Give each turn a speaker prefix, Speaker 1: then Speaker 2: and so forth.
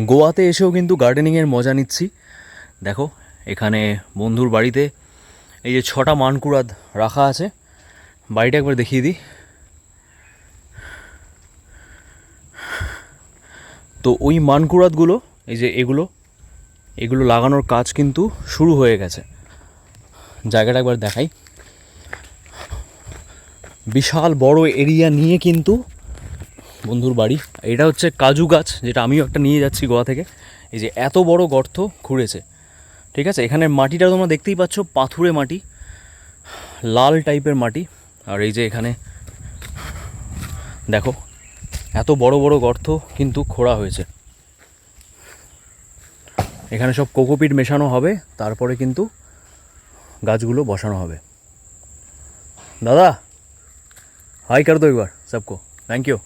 Speaker 1: গোয়াতে এসেও কিন্তু গার্ডেনিংয়ের মজা নিচ্ছি। দেখো এখানে বন্ধুর বাড়িতে এই যে 6টা মানকুড়াদ রাখা আছে, বাড়িটা একবার দেখিয়ে দিই। তো ওই মানকুড়াদগুলো এই যে এগুলো লাগানোর কাজ কিন্তু শুরু হয়ে গেছে। জায়গাটা একবার দেখাই, বিশাল বড় এরিয়া নিয়ে কিন্তু বন্ধুর বাড়ি। এটা হচ্ছে কাজু গাছ, যেটা আমিও একটা নিয়ে যাচ্ছি গোয়া থেকে। এই যে এত বড় গর্ত খুঁড়েছে, ঠিক আছে। এখানে মাটিটা তোমরা দেখতেই পাচ্ছ, পাথুরে মাটি, লাল টাইপের মাটি। আর এই যে এখানে দেখো এত বড় বড় গর্ত কিন্তু খোঁড়া হয়েছে। এখানে সব কোকোপিট মেশানো হবে, তারপরে কিন্তু গাছগুলো বসানো হবে। দাদা হাই কর দো একবার সবকো, থ্যাংক ইউ।